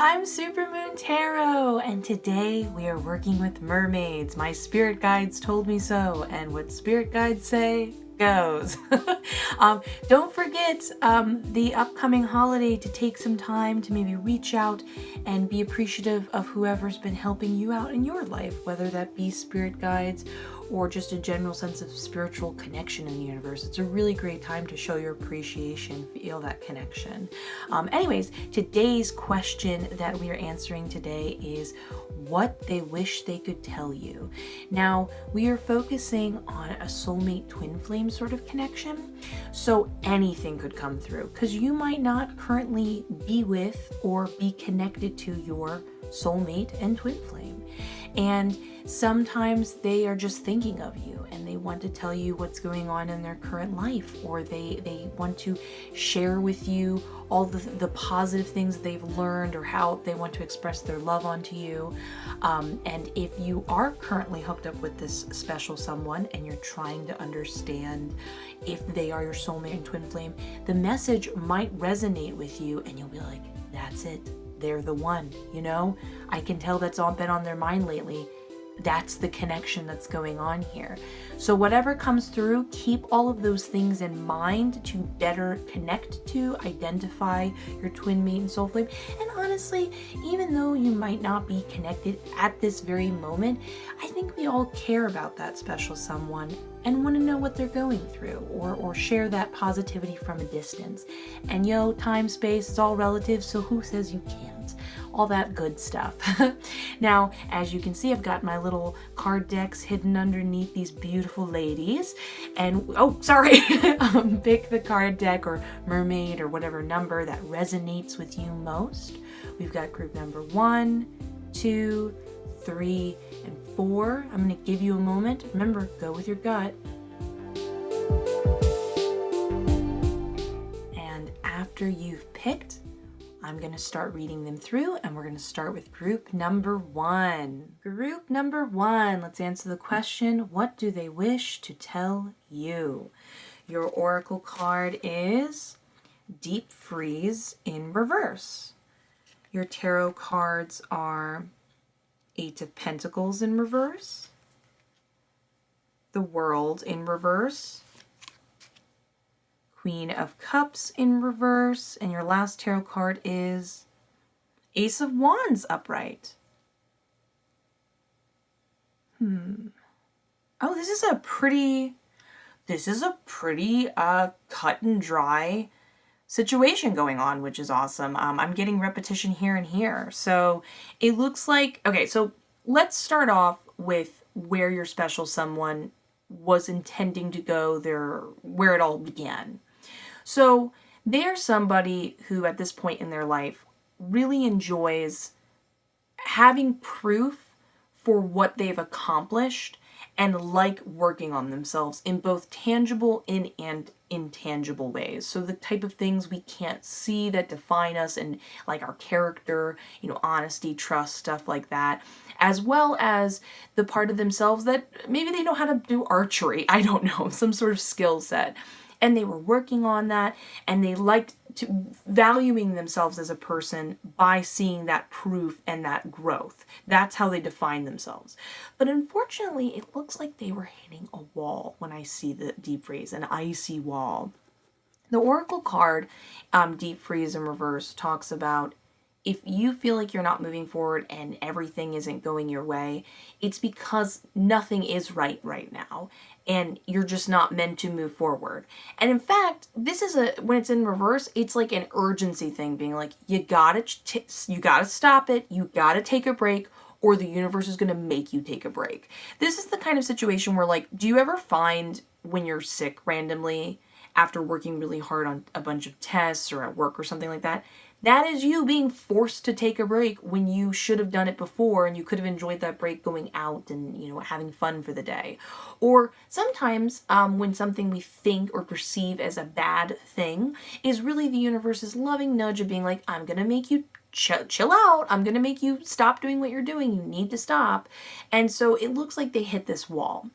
I'm Supermoon Tarot, and today we are working with mermaids. My spirit guides told me so, and what spirit guides say goes. Don't forget the upcoming holiday to take some time to maybe reach out and be appreciative of whoever's been helping you out in your life, whether that be spirit guides or just a general sense of spiritual connection in the universe. It's a really great time to show your appreciation, feel that connection. Anyways, today's question that we are answering today is what they wish they could tell you. Now, we are focusing on a soulmate twin flame sort of connection, so anything could come through because you might not currently be with or be connected to your soulmate and twin flame. And sometimes they are just thinking of you and they want to tell you what's going on in their current life, or they want to share with you all the positive things they've learned or how they want to express their love onto you. And if you are currently hooked up with this special someone and you're trying to understand if they are your soulmate and twin flame, the message might resonate with you and you'll be like, that's it. They're the one, you know? I can tell that's all been on their mind lately. That's the connection that's going on here. So whatever comes through, keep all of those things in mind to better connect to, identify your twin mate and soul flame. And honestly, even though you might not be connected at this very moment, I think we all care about that special someone and want to know what they're going through, or share that positivity from a distance. And time, space, it's all relative, so who says you can't? All that good stuff. Now, as you can see, I've got my little card decks hidden underneath these beautiful ladies. And, pick the card deck or mermaid or whatever number that resonates with you most. We've got group number 1, 2, 3, and 4. I'm going to give you a moment. Remember, go with your gut. And after you've picked, I'm going to start reading them through, and we're going to start with group number 1. Group number 1, let's answer the question, what do they wish to tell you? Your oracle card is Deep Freeze in reverse. Your tarot cards are 8 of Pentacles in reverse, the World in reverse, Queen of Cups in reverse, and your last tarot card is Ace of Wands upright. Oh, this is a pretty cut and dry situation going on, which is awesome. I'm getting repetition here and here. So it looks like, okay, so let's start off with where your special someone was intending to go there, where it all began. So they're somebody who at this point in their life really enjoys having proof for what they've accomplished and like working on themselves in both tangible and intangible ways. So the type of things we can't see that define us and like our character, honesty, trust, stuff like that, as well as the part of themselves that maybe they know how to do archery, I don't know, some sort of skill set. And they were working on that, and they liked to valuing themselves as a person by seeing that proof and that growth. That's how they define themselves. But unfortunately, it looks like they were hitting a wall when I see the Deep Freeze, an icy wall. The Oracle card, Deep Freeze in reverse, talks about if you feel like you're not moving forward and everything isn't going your way, it's because nothing is right now. And you're just not meant to move forward. And in fact, this is when it's in reverse, it's like an urgency thing, being like, you gotta stop it, you gotta take a break, or the universe is gonna make you take a break. This is the kind of situation where, like, do you ever find when you're sick randomly after working really hard on a bunch of tests or at work or something like that, that is you being forced to take a break when you should have done it before and you could have enjoyed that break going out and, having fun for the day. Or sometimes when something we think or perceive as a bad thing is really the universe's loving nudge of being like, I'm going to make you chill out. I'm going to make you stop doing what you're doing. You need to stop. And so it looks like they hit this wall.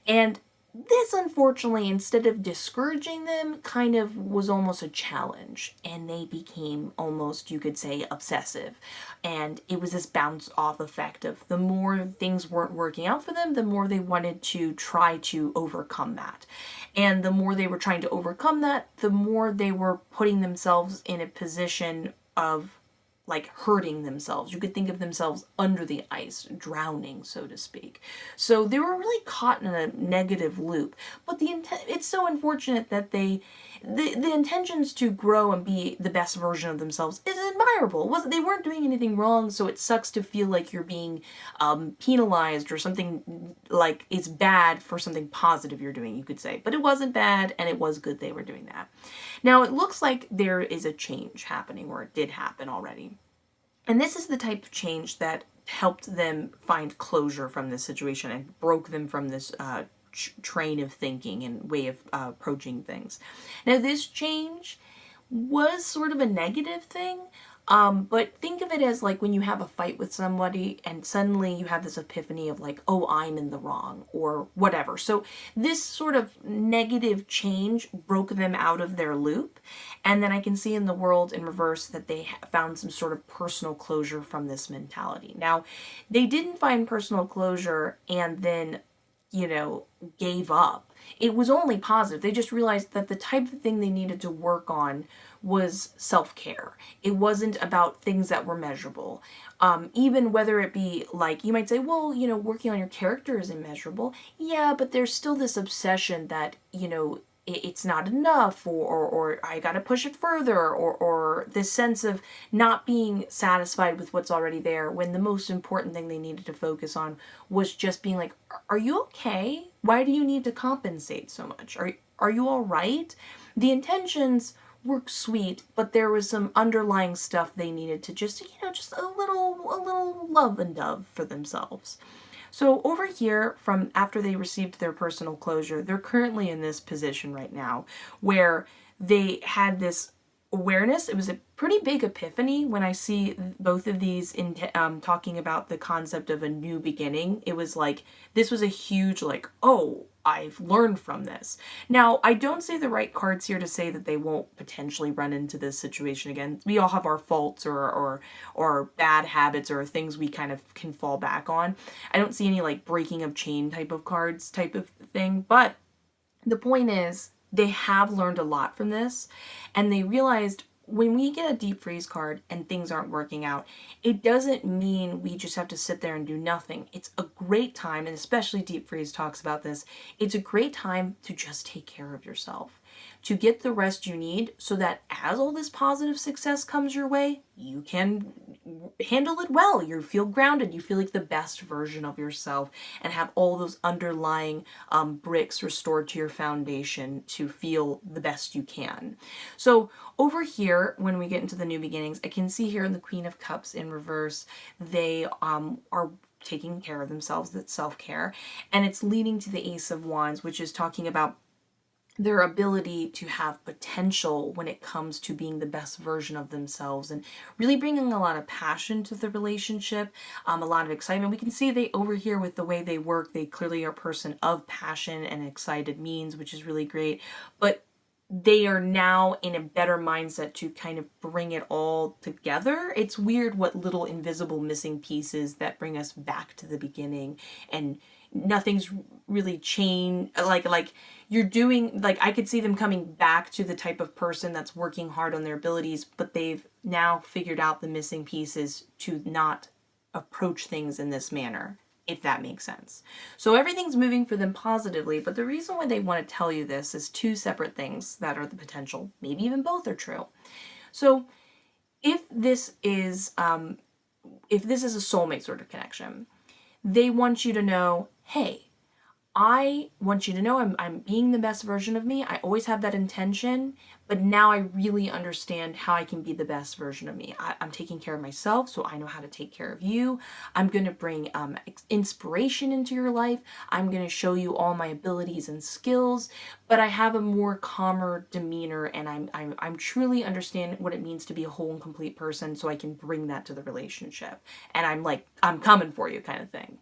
And this, unfortunately, instead of discouraging them, kind of was almost a challenge, and they became almost, you could say, obsessive. And it was this bounce off effect of the more things weren't working out for them, the more they wanted to try to overcome that. And the more they were trying to overcome that, the more they were putting themselves in a position of like hurting themselves. You could think of themselves under the ice, drowning, so to speak. So they were really caught in a negative loop. But it's so unfortunate that the intentions to grow and be the best version of themselves is admirable. They weren't doing anything wrong, so it sucks to feel like you're being penalized or something like it's bad for something positive you're doing, you could say. But it wasn't bad, and it was good they were doing that. Now, it looks like there is a change happening, or it did happen already. And this is the type of change that helped them find closure from this situation and broke them from this train of thinking and way of approaching things. Now, this change was sort of a negative thing, but think of it as like when you have a fight with somebody and suddenly you have this epiphany of like, oh, I'm in the wrong or whatever. So this sort of negative change broke them out of their loop. And then I can see in the world in reverse that they found some sort of personal closure from this mentality. Now, they didn't find personal closure and then, gave up. It was only positive. They just realized that the type of thing they needed to work on was self-care. It wasn't about things that were measurable. Even whether it be like, you might say, well, working on your character is immeasurable. Yeah, but there's still this obsession that, it's not enough, or I gotta push it further, or this sense of not being satisfied with what's already there, when the most important thing they needed to focus on was just being like, are you okay? Why do you need to compensate so much? Are you all right? The intentions were sweet, but there was some underlying stuff they needed to just a little love and dove for themselves. So over here, from after they received their personal closure, they're currently in this position right now where they had this awareness. It was a pretty big epiphany when I see both of these in talking about the concept of a new beginning. It was like, this was a huge like, oh, I've learned from this. Now, I don't say the right cards here to say that they won't potentially run into this situation again. We all have our faults or bad habits or things we kind of can fall back on. I don't see any like breaking of chain type of cards type of thing, but the point is they have learned a lot from this, and they realized when we get a deep freeze card and things aren't working out, it doesn't mean we just have to sit there and do nothing. It's a great time, and especially deep freeze talks about this, it's a great time to just take care of yourself, to get the rest you need so that as all this positive success comes your way, you can handle it well. You feel grounded. You feel like the best version of yourself and have all those underlying bricks restored to your foundation to feel the best you can. So over here, when we get into the new beginnings, I can see here in the Queen of Cups in reverse, they are taking care of themselves. That's self-care. And it's leading to the Ace of Wands, which is talking about their ability to have potential when it comes to being the best version of themselves and really bringing a lot of passion to the relationship, a lot of excitement. We can see they over here with the way they work, they clearly are a person of passion and excited means, which is really great. But they are now in a better mindset to kind of bring it all together. It's weird what little invisible missing pieces that bring us back to the beginning, and nothing's really changed. Like you're doing, like I could see them coming back to the type of person that's working hard on their abilities, but they've now figured out the missing pieces to not approach things in this manner, if that makes sense. So everything's moving for them positively, but the reason why they want to tell you this is two separate things that are the potential. Maybe even both are true. So if this is a soulmate sort of connection, they want you to know, hey, I want you to know I'm being the best version of me. I always have that intention, but now I really understand how I can be the best version of me. I'm taking care of myself, so I know how to take care of you. I'm going to bring inspiration into your life. I'm going to show you all my abilities and skills, but I have a more calmer demeanor, and I'm truly understand what it means to be a whole and complete person, so I can bring that to the relationship. And I'm like, I'm coming for you kind of thing.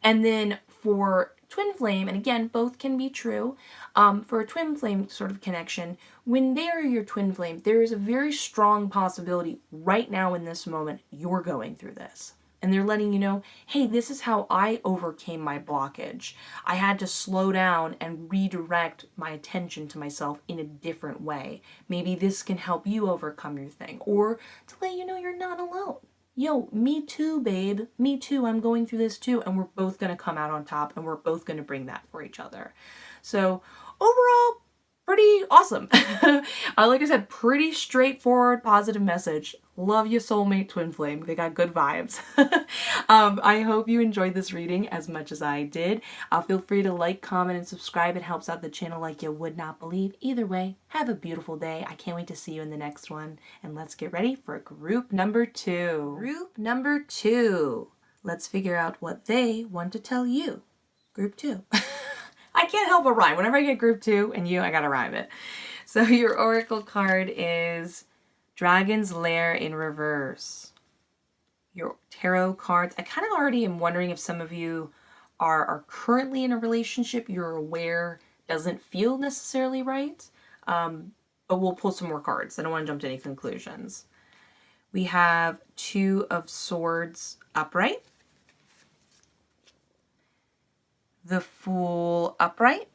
And then for twin flame, and again, both can be true, for a twin flame sort of connection, when they are your twin flame, there is a very strong possibility right now in this moment you're going through this. And they're letting you know, hey, this is how I overcame my blockage. I had to slow down and redirect my attention to myself in a different way. Maybe this can help you overcome your thing, or to let you know you're not alone. Yo, me too, babe. Me too. I'm going through this too. And we're both going to come out on top, and we're both going to bring that for each other. So overall, pretty awesome. Like I said, pretty straightforward, positive message. Love you, soulmate twin flame. They got good vibes. I hope you enjoyed this reading as much as I did. Feel free to like, comment, and subscribe. It helps out the channel like you would not believe. Either way, have a beautiful day. I can't wait to see you in the next one. And let's get ready for group number 2. Group number 2. Let's figure out what they want to tell you. Group 2. I can't help but rhyme. Whenever I get group 2 and you, I gotta rhyme it. So your oracle card is Dragon's Lair in reverse. Your tarot cards, I kind of already am wondering if some of you are currently in a relationship you're aware doesn't feel necessarily right. But we'll pull some more cards. I don't want to jump to any conclusions. We have 2 of Swords upright. The Fool upright.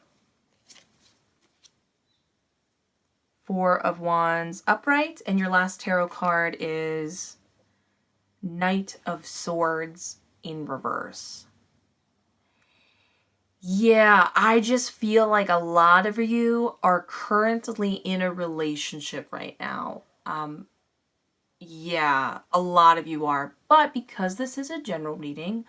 4 of Wands upright. And your last tarot card is Knight of Swords in reverse. Yeah, I just feel like a lot of you are currently in a relationship right now. Yeah, a lot of you are. But because this is a general reading,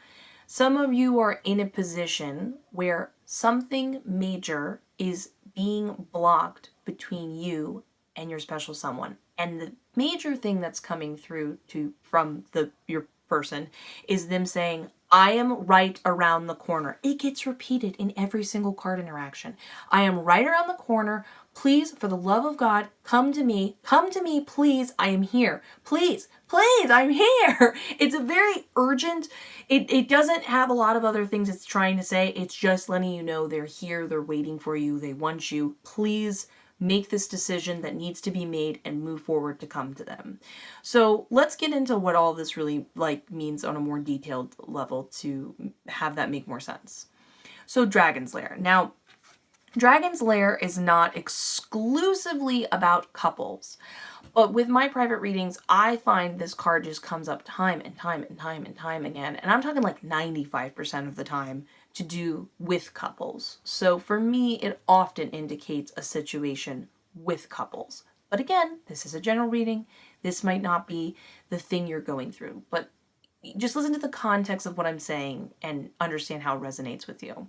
some of you are in a position where something major is being blocked between you and your special someone. And the major thing that's coming through from your person is them saying, I am right around the corner. It gets repeated in every single card interaction. I am right around the corner. Please, for the love of God, come to me. Come to me, please. I am here. Please, please, I'm here. It's a very urgent, it doesn't have a lot of other things it's trying to say. It's just letting you know they're here. They're waiting for you. They want you. Please make this decision that needs to be made and move forward to come to them. So let's get into what all this really means on a more detailed level to have that make more sense. So Dragon's Lair. Now, Dragon's Lair is not exclusively about couples, but with my private readings, I find this card just comes up time and time and time and time again, and I'm talking like 95% of the time, to do with couples. So for me, it often indicates a situation with couples. But again, this is a general reading. This might not be the thing you're going through, but just listen to the context of what I'm saying and understand how it resonates with you.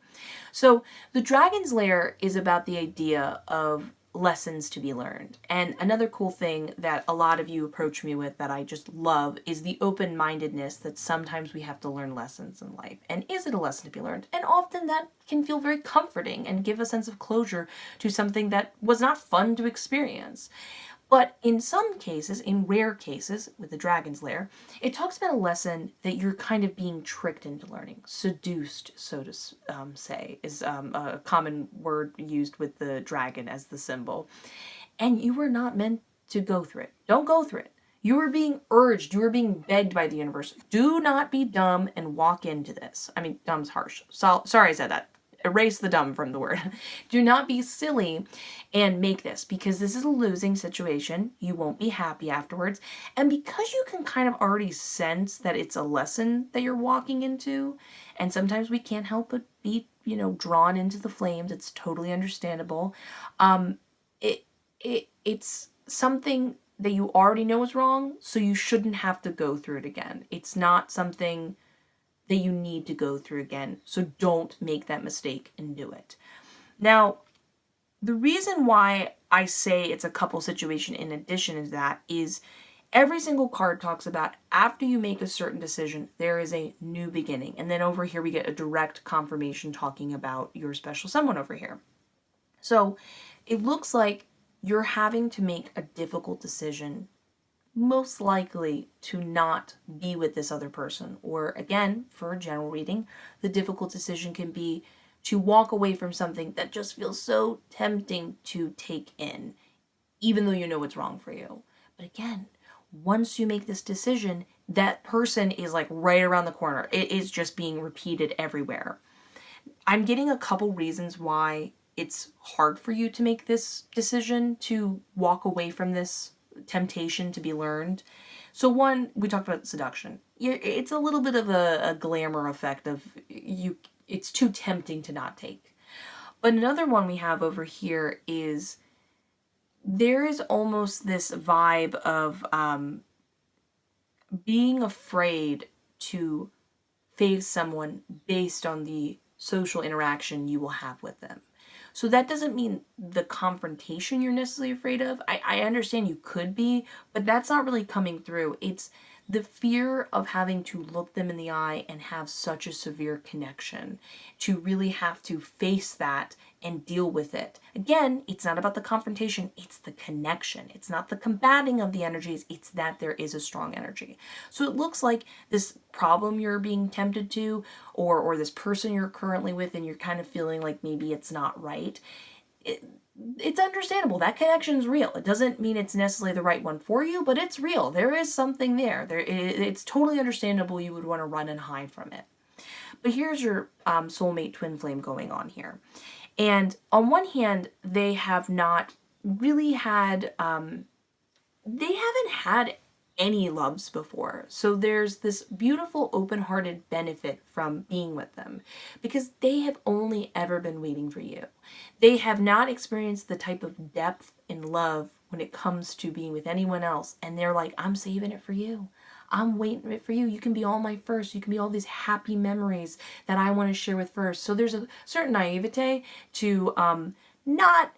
So the Dragon's Lair is about the idea of lessons to be learned. And another cool thing that a lot of you approach me with that I just love is the open-mindedness that sometimes we have to learn lessons in life. And is it a lesson to be learned? And often that can feel very comforting and give a sense of closure to something that was not fun to experience. But in some cases, in rare cases, with the Dragon's Lair, it talks about a lesson that you're kind of being tricked into learning. Seduced, so to say, is a common word used with the dragon as the symbol. And you were not meant to go through it. Don't go through it. You were being urged, you were being begged by the universe. Do not be dumb and walk into this. I mean, dumb's harsh. So, sorry I said that. Erase the dumb from the word. Do not be silly and make this, because this is a losing situation. You won't be happy afterwards. And because you can kind of already sense that it's a lesson that you're walking into, and sometimes we can't help but be, drawn into the flames. It's totally understandable. It's something that you already know is wrong, so you shouldn't have to go through it again. It's not something that you need to go through again. So don't make that mistake and do it. Now, the reason why I say it's a couple situation in addition to that is every single card talks about after you make a certain decision, there is a new beginning. And then over here, we get a direct confirmation talking about your special someone over here. So it looks like you're having to make a difficult decision, most likely to not be with this other person. Or again, for a general reading, the difficult decision can be to walk away from something that just feels so tempting to take in, even though you know it's wrong for you. But again, once you make this decision, that person is like right around the corner. It is just being repeated everywhere. I'm getting a couple reasons why it's hard for you to make this decision to walk away from this temptation to be learned. So one, we talked about seduction. It's a little bit of a glamour effect of you. It's too tempting to not take. But another one we have over here is there is almost this vibe of being afraid to face someone based on the social interaction you will have with them. So that doesn't mean the confrontation you're necessarily afraid of. I understand you could be, but that's not really coming through. It's the fear of having to look them in the eye and have such a severe connection, to really have to face that and deal with it. Again, it's not about the confrontation, it's the connection. It's not the combating of the energies, it's that there is a strong energy. So it looks like this problem you're being tempted to, or this person you're currently with and you're kind of feeling like maybe it's not right. It's understandable. That connection's real. It doesn't mean it's necessarily the right one for you, but it's real. There is something there. It's totally understandable you would want to run and hide from it. But here's your soulmate twin flame going on here. And on one hand, they have not really had, they haven't had any loves before. So there's this beautiful open-hearted benefit from being with them because they have only ever been waiting for you. They have not experienced the type of depth in love when it comes to being with anyone else. And they're like, I'm saving it for you. I'm waiting it for you. You can be all my first. You can be all these happy memories that I want to share with first. So there's a certain naivete to not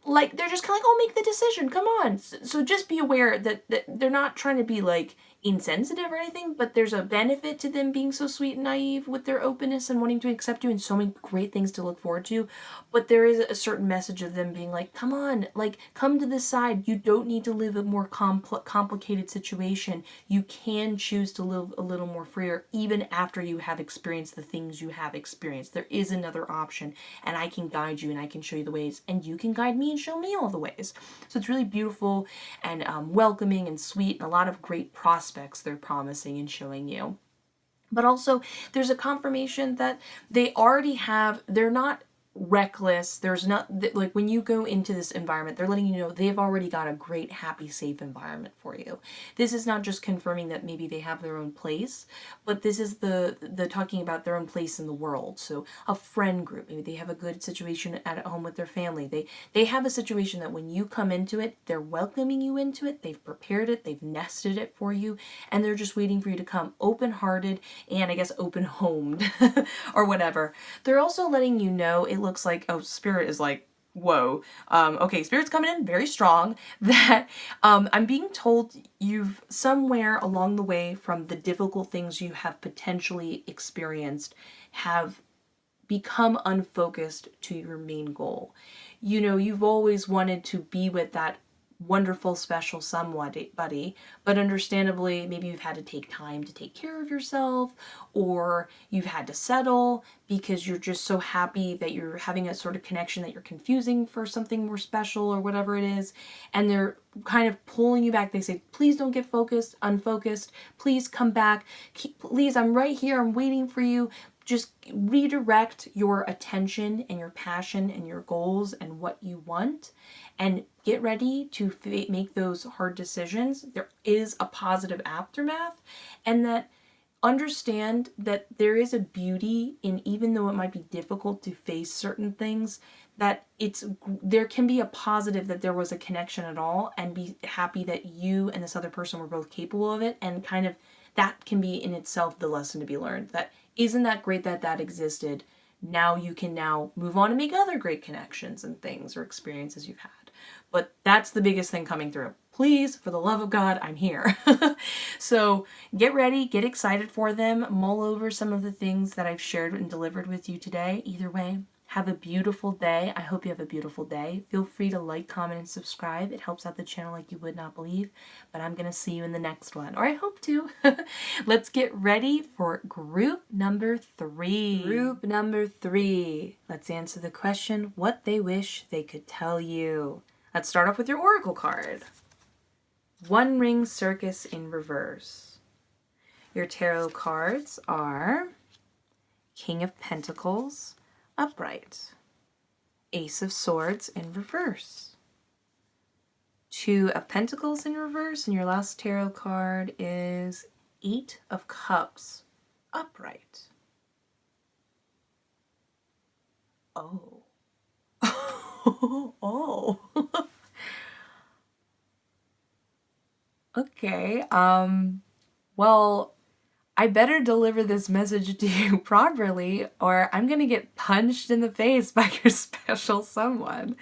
like, they're just kind of like, oh, make the decision, come on. So just be aware that they're not trying to be like insensitive or anything, but there's a benefit to them being so sweet and naive with their openness and wanting to accept you and so many great things to look forward to. But there is a certain message of them being like, come on, like, come to this side. You don't need to live a more complicated situation. You can choose to live a little more freer even after you have experienced the things you have experienced. There is another option, and I can guide you and I can show you the ways, and you can guide me and show me all the ways. So it's really beautiful and welcoming and sweet, and a lot of great prospects they're promising and showing you. But also there's a confirmation that they already have, they're not reckless. There's not, like, when you go into this environment, they're letting you know they've already got a great, happy, safe environment for you. This is not just confirming that maybe they have their own place, but this is the talking about their own place in the world. So a friend group, maybe they have a good situation at home with their family. They have a situation that when you come into it, they're welcoming you into it. They've prepared it. They've nested it for you, and they're just waiting for you to come open-hearted and I guess open-homed or whatever. They're also letting you know, it looks like, oh, Spirit is like, whoa, okay, Spirit's coming in very strong, that I'm being told you've somewhere along the way from the difficult things you have potentially experienced have become unfocused to your main goal. You know, you've always wanted to be with that wonderful, special somebody, but understandably, maybe you've had to take time to take care of yourself, or you've had to settle because you're just so happy that you're having a sort of connection that you're confusing for something more special or whatever it is, and they're kind of pulling you back. They say, please don't get unfocused, please come back, please, I'm right here, I'm waiting for you. Just redirect your attention and your passion and your goals and what you want, and get ready to make those hard decisions. There is a positive aftermath, and that understand that there is a beauty in, even though it might be difficult to face certain things, that there can be a positive that there was a connection at all, and be happy that you and this other person were both capable of it, and kind of that can be in itself the lesson to be learned. That isn't that great that existed. now you can now move on and make other great connections and things or experiences you've had. But that's the biggest thing coming through. Please, for the love of God, I'm here. So get ready, get excited for them, mull over some of the things that I've shared and delivered with you today. Either way, have a beautiful day. I hope you have a beautiful day. Feel free to like, comment, and subscribe. It helps out the channel like you would not believe. But I'm going to see you in the next one, or I hope to. Let's get ready for group number 3. Group number 3. Let's answer the question, what they wish they could tell you. Let's start off with your oracle card. One Ring Circus in reverse. Your tarot cards are King of Pentacles, upright. Ace of Swords in reverse. 2 of Pentacles in reverse, and your last tarot card is 8 of Cups, upright. Oh. Oh. Okay. Well, I better deliver this message to you properly, or I'm gonna get punched in the face by your special someone.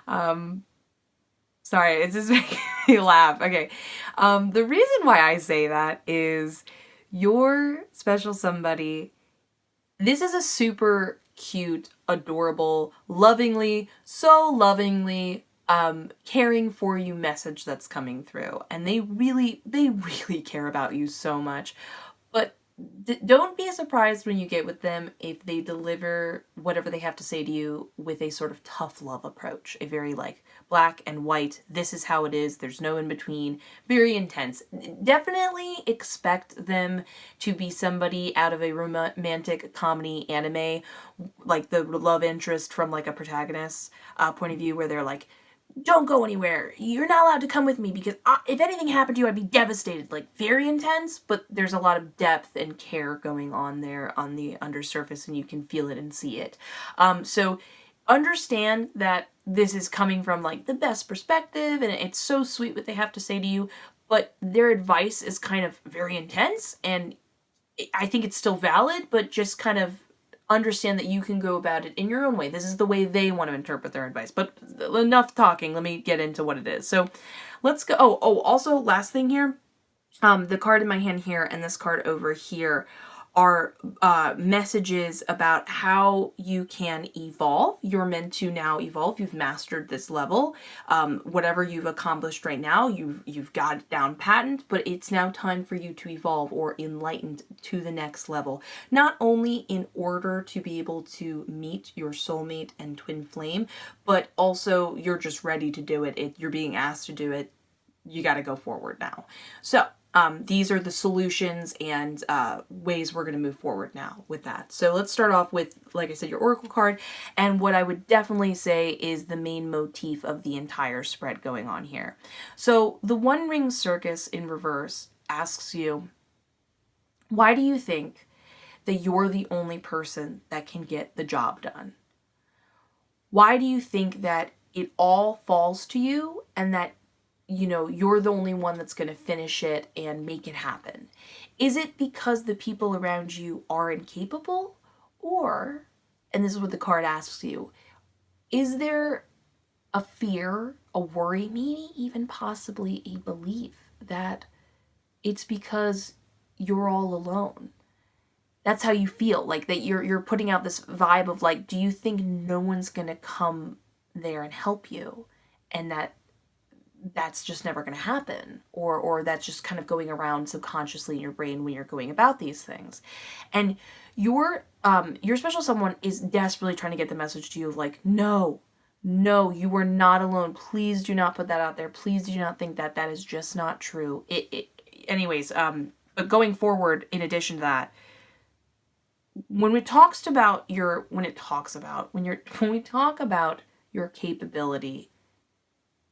Sorry, it's just making me laugh. Okay. The reason why I say that is your special somebody, this is a super cute, adorable, so lovingly caring for you message that's coming through. And they really care about you so much. But don't be surprised when you get with them if they deliver whatever they have to say to you with a sort of tough love approach. A very like black and white, this is how it is, there's no in between, very intense. Definitely expect them to be somebody out of a romantic comedy anime, like the love interest from like a protagonist point of view, where they're like, don't go anywhere. You're not allowed to come with me because if anything happened to you, I'd be devastated. Like, very intense, but there's a lot of depth and care going on there on the undersurface, and you can feel it and see it. So understand that this is coming from like the best perspective, and it's so sweet what they have to say to you, but their advice is kind of very intense, and I think it's still valid, but just kind of understand that you can go about it in your own way. This is the way they want to interpret their advice. But enough talking. Let me get into what it is. So let's go. Oh, also last thing here. The card in my hand here and this card over here are messages about how you can evolve. You're meant to now evolve. You've mastered this level. Whatever you've accomplished right now, you've got it down patent, but it's now time for you to evolve or enlightened to the next level. Not only in order to be able to meet your soulmate and twin flame, but also you're just ready to do it. You're being asked to do it. You got to go forward now. So these are the solutions and ways we're going to move forward now with that. So let's start off with, like I said, your oracle card. And what I would definitely say is the main motif of the entire spread going on here. So the One Ring Circus in reverse asks you, why do you think that you're the only person that can get the job done? Why do you think that it all falls to you and that you're the only one that's going to finish it and make it happen? Is it because the people around you are incapable? Or, and this is what the card asks you, is there a fear, a worry, maybe even possibly a belief that it's because you're all alone? That's how you feel, like that you're putting out this vibe of like, do you think no one's going to come there and help you? And that's just never going to happen, or that's just kind of going around subconsciously in your brain when you're going about these things. And your special someone is desperately trying to get the message to you of like, no, you are not alone. Please do not put that out there. Please do not think that is just not true. Anyways, but going forward, in addition to that, when we talk about your capability,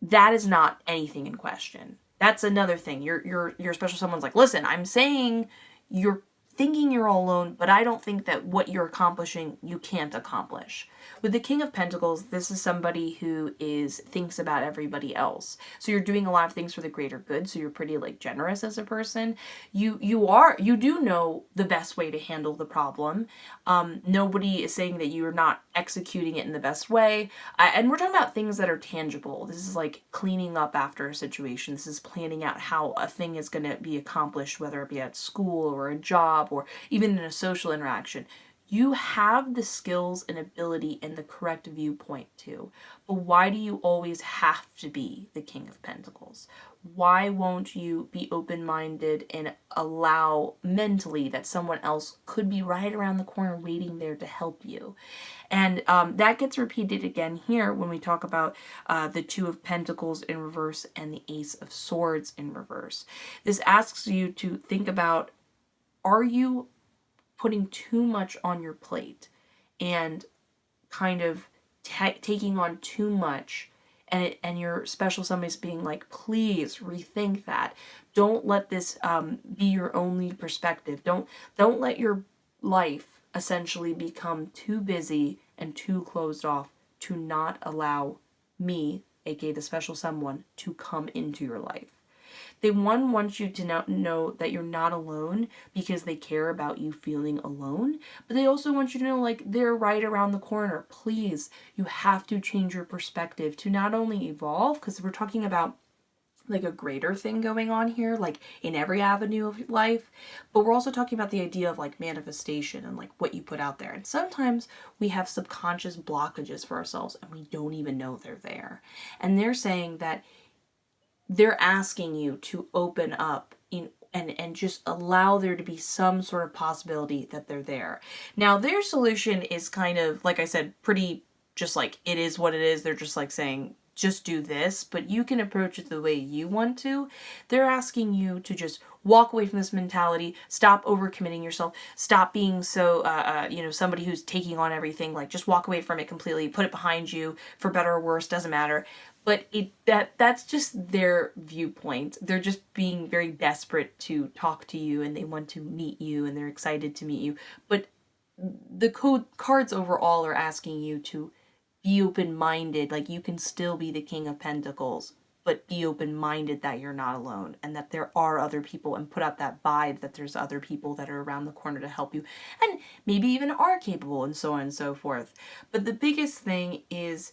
that is not anything in question. That's another thing. Your special someone's like, listen, I'm saying you're thinking you're all alone, but I don't think that what you're accomplishing, you can't accomplish. With the King of Pentacles, this is somebody who thinks about everybody else. So you're doing a lot of things for the greater good. So you're pretty like generous as a person. You do know the best way to handle the problem. Nobody is saying that you're not executing it in the best way. And we're talking about things that are tangible. This is like cleaning up after a situation. This is planning out how a thing is going to be accomplished, whether it be at school or a job or even in a social interaction. You have the skills and ability and the correct viewpoint too. But why do you always have to be the King of Pentacles? Why won't you be open-minded and allow mentally that someone else could be right around the corner waiting there to help you? And that gets repeated again here when we talk about the Two of Pentacles in reverse and the Ace of Swords in reverse. This asks you to think about, are you putting too much on your plate and kind of taking on too much, and your special somebody's being like, please rethink that. Don't let this be your only perspective. Don't let your life essentially become too busy and too closed off to not allow me, aka the special someone, to come into your life. They want you to know that you're not alone because they care about you feeling alone. But they also want you to know, like, they're right around the corner. Please, you have to change your perspective to not only evolve, because we're talking about like a greater thing going on here, like in every avenue of life, but we're also talking about the idea of like manifestation and like what you put out there. And sometimes we have subconscious blockages for ourselves and we don't even know they're there. And they're saying that they're asking you to open up and just allow there to be some sort of possibility that they're there. Now, their solution is kind of, like I said, pretty just like, it is what it is. They're just like saying, just do this, but you can approach it the way you want to. They're asking you to just walk away from this mentality, stop overcommitting yourself, stop being so, somebody who's taking on everything, like just walk away from it completely, put it behind you, for better or worse, doesn't matter. But that's just their viewpoint. They're just being very desperate to talk to you and they want to meet you and they're excited to meet you. But the cards overall are asking you to be open-minded. Like, you can still be the King of Pentacles, but be open-minded that you're not alone and that there are other people, and put out that vibe that there's other people that are around the corner to help you and maybe even are capable, and so on and so forth. But the biggest thing is,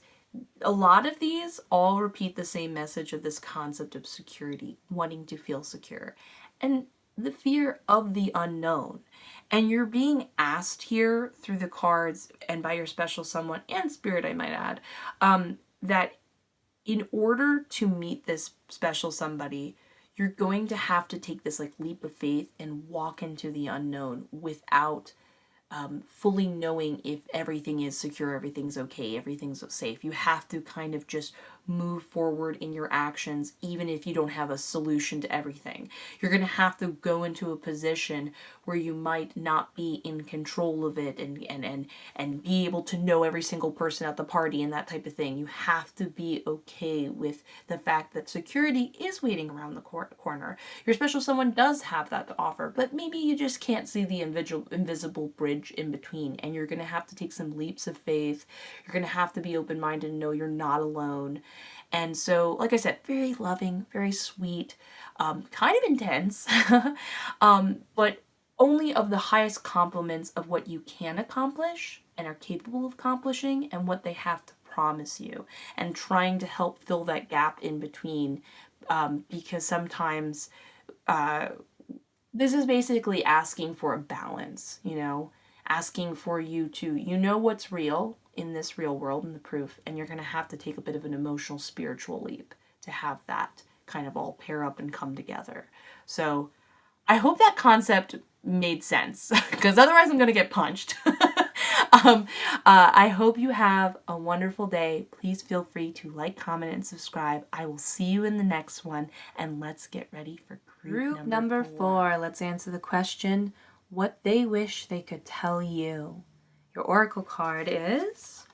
a lot of these all repeat the same message of this concept of security, wanting to feel secure, and the fear of the unknown. And you're being asked here through the cards and by your special someone and spirit, I might add, that in order to meet this special somebody, you're going to have to take this like leap of faith and walk into the unknown without fully knowing if everything is secure, everything's okay, everything's safe. You have to kind of just move forward in your actions, even if you don't have a solution to everything. You're going to have to go into a position where you might not be in control of it and be able to know every single person at the party and that type of thing. You have to be okay with the fact that security is waiting around the corner. Your special someone does have that to offer, but maybe you just can't see the invisible bridge in between, and you're going to have to take some leaps of faith. You're going to have to be open-minded and know you're not alone. And so, like I said, very loving, very sweet, kind of intense, but only of the highest compliments of what you can accomplish and are capable of accomplishing and what they have to promise you, and trying to help fill that gap in between, because sometimes this is basically asking for a balance, asking for you to, what's real in this real world and the proof, and you're going to have to take a bit of an emotional, spiritual leap to have that kind of all pair up and come together. So I hope that concept made sense, because otherwise I'm going to get punched. I hope you have a wonderful day. Please feel free to like, comment, and subscribe. I will see you in the next one, and let's get ready for group number 4. Let's answer the question, what they wish they could tell you. Your oracle card is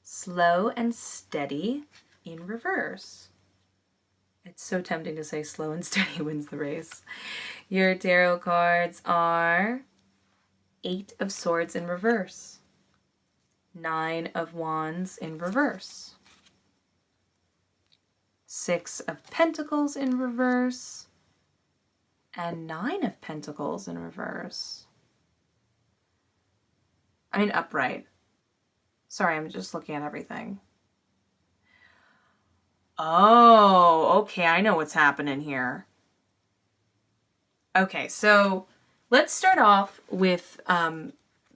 Slow and Steady in reverse. It's so tempting to say slow and steady wins the race. Your tarot cards are 8 of Swords in reverse, 9 of Wands in reverse, 6 of Pentacles in reverse, and 9 of Pentacles in reverse. I mean, upright. Sorry, I'm just looking at everything. Oh, okay, I know what's happening here. Okay, so let's start off with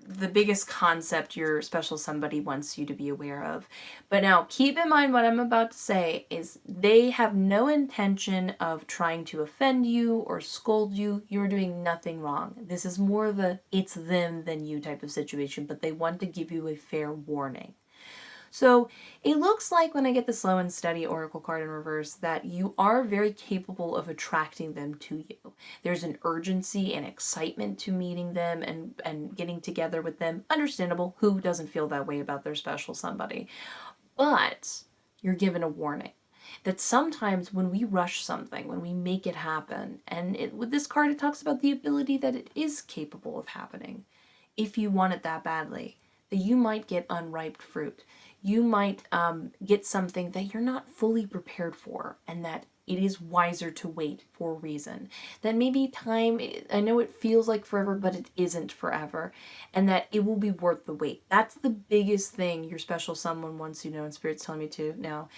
the biggest concept your special somebody wants you to be aware of. But now keep in mind what I'm about to say is they have no intention of trying to offend you or scold you. You're doing nothing wrong. This is more of a it's them than you type of situation, but they want to give you a fair warning. So it looks like when I get the slow and steady oracle card in reverse that you are very capable of attracting them to you. There's an urgency and excitement to meeting them and getting together with them. Understandable. Who doesn't feel that way about their special somebody? But you're given a warning that sometimes when we rush something, when we make it happen, and with this card it talks about the ability that it is capable of happening if you want it that badly, that you might get unripe fruit. You might get something that you're not fully prepared for, and that it is wiser to wait for a reason. That maybe time, I know it feels like forever, but it isn't forever, and that it will be worth the wait. That's the biggest thing your special someone wants you to know, and Spirit's telling me to now,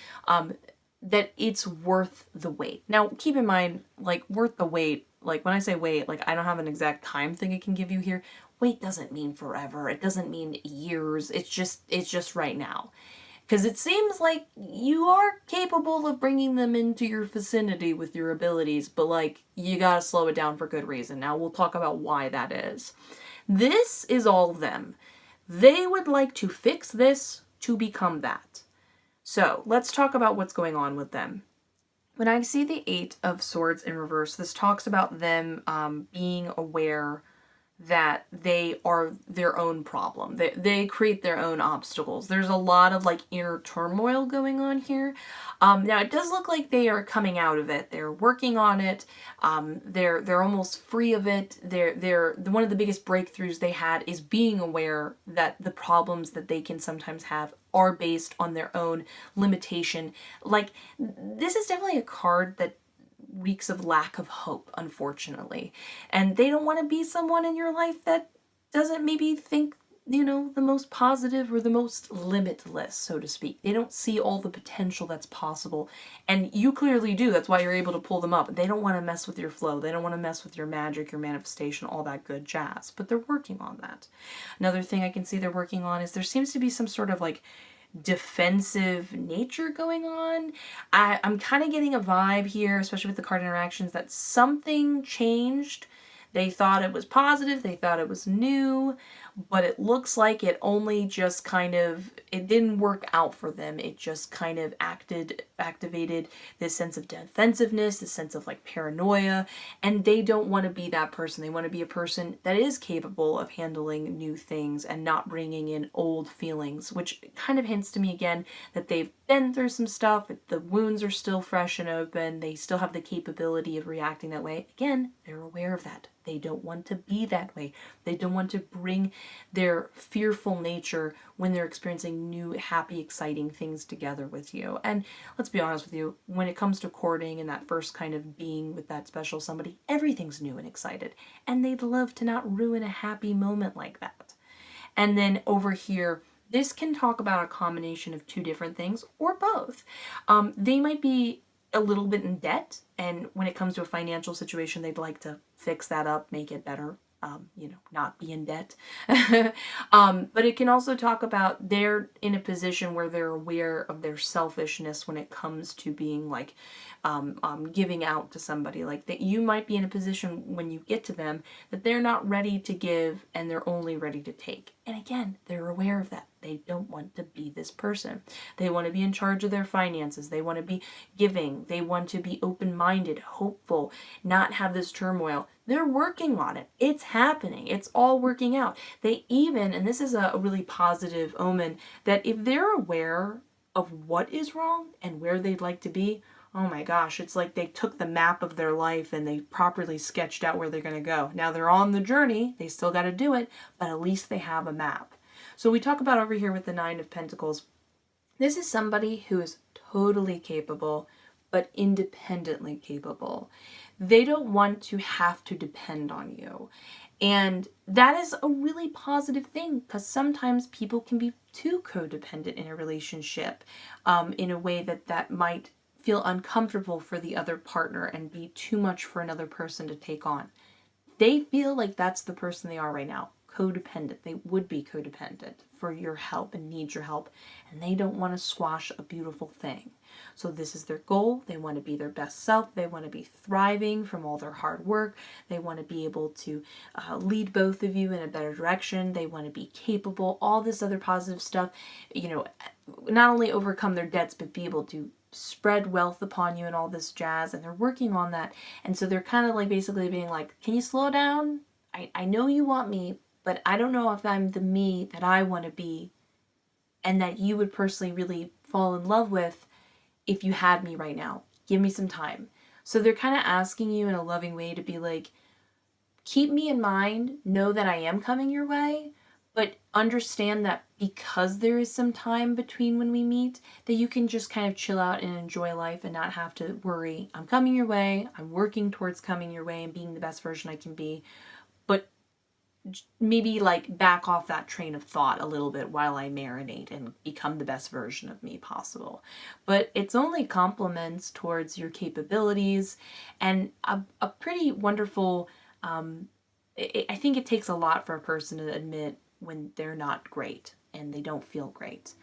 that it's worth the wait. Now, keep in mind, like, worth the wait, like, when I say wait, like, I don't have an exact time thing I can give you here. Wait doesn't mean forever. It doesn't mean years. It's just right now. Because it seems like you are capable of bringing them into your vicinity with your abilities, but like, you gotta slow it down for good reason. Now we'll talk about why that is. This is all them. They would like to fix this to become that. So let's talk about what's going on with them. When I see the 8 of Swords in reverse, this talks about them being aware that they are their own problem. They create their own obstacles. There's a lot of like inner turmoil going on here. Now it does look like they are coming out of it. They're working on it. They're almost free of it. They're one of the biggest breakthroughs they had is being aware that the problems that they can sometimes have are based on their own limitation. Like, this is definitely a card that reeks of lack of hope, unfortunately. And they don't want to be someone in your life that doesn't maybe think, you know, the most positive or the most limitless, so to speak. They don't see all the potential that's possible. And you clearly do. That's why you're able to pull them up. They don't want to mess with your flow. They don't want to mess with your magic, your manifestation, all that good jazz. But they're working on that. Another thing I can see they're working on is there seems to be some sort of like defensive nature going on. I'm kind of getting a vibe here, especially with the card interactions, that something changed. They thought it was positive, they thought it was new, but it looks like it only just kind of, it didn't work out for them. It just kind of activated this sense of defensiveness, this sense of like paranoia, and they don't want to be that person. They want to be a person that is capable of handling new things and not bringing in old feelings, which kind of hints to me again that they've been through some stuff. The wounds are still fresh and open. They still have the capability of reacting that way. Again, they're aware of that. They don't want to be that way. They don't want to bring their fearful nature when they're experiencing new, happy, exciting things together with you. And let's be honest with you, when it comes to courting and that first kind of being with that special somebody, everything's new and excited. And they'd love to not ruin a happy moment like that. And then over here, this can talk about a combination of two different things or both. They might be a little bit in debt, and when it comes to a financial situation, they'd like to fix that up, make it better, not be in debt. But it can also talk about they're in a position where they're aware of their selfishness when it comes to being like giving out to somebody. Like that you might be in a position when you get to them that they're not ready to give and they're only ready to take. And again, they're aware of that. They don't want to be this person. They want to be in charge of their finances. They want to be giving. They want to be open-minded, hopeful, not have this turmoil. They're working on it. It's happening. It's all working out. They even, and this is a really positive omen, that if they're aware of what is wrong and where they'd like to be, oh my gosh, it's like they took the map of their life and they properly sketched out where they're going to go. Now they're on the journey, they still got to do it, but at least they have a map. So we talk about over here with the Nine of Pentacles. This is somebody who is totally capable, but independently capable. They don't want to have to depend on you. And that is a really positive thing, because sometimes people can be too codependent in a relationship in a way that might feel uncomfortable for the other partner and be too much for another person to take on. They feel like that's the person they are right now, codependent. They would be codependent for your help and need your help, and they don't want to squash a beautiful thing. So this is their goal. They want to be their best self. They want to be thriving from all their hard work. They want to be able to lead both of you in a better direction. They want to be capable, all this other positive stuff, you know, not only overcome their debts, but be able to spread wealth upon you and all this jazz. And they're working on that. And so they're kind of like basically being like, can you slow down? I know you want me, but I don't know if I'm the me that I want to be and that you would personally really fall in love with if you had me right now. Give me some time. So they're kind of asking you in a loving way to be like, keep me in mind, know that I am coming your way, but understand that because there is some time between when we meet, that you can just kind of chill out and enjoy life and not have to worry. I'm coming your way. I'm working towards coming your way and being the best version I can be. But maybe like back off that train of thought a little bit while I marinate and become the best version of me possible. But it's only compliments towards your capabilities and a pretty wonderful, I think it takes a lot for a person to admit when they're not great and they don't feel great.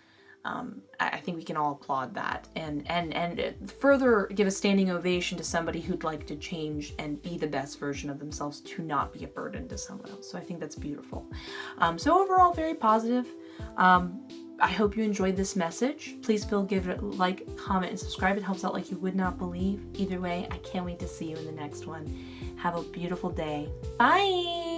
I think we can all applaud that and further give a standing ovation to somebody who'd like to change and be the best version of themselves to not be a burden to someone else. So I think that's beautiful. So overall, very positive. I hope you enjoyed this message. Please give it a like, comment, and subscribe. It helps out like you would not believe. Either way, I can't wait to see you in the next one. Have a beautiful day. Bye!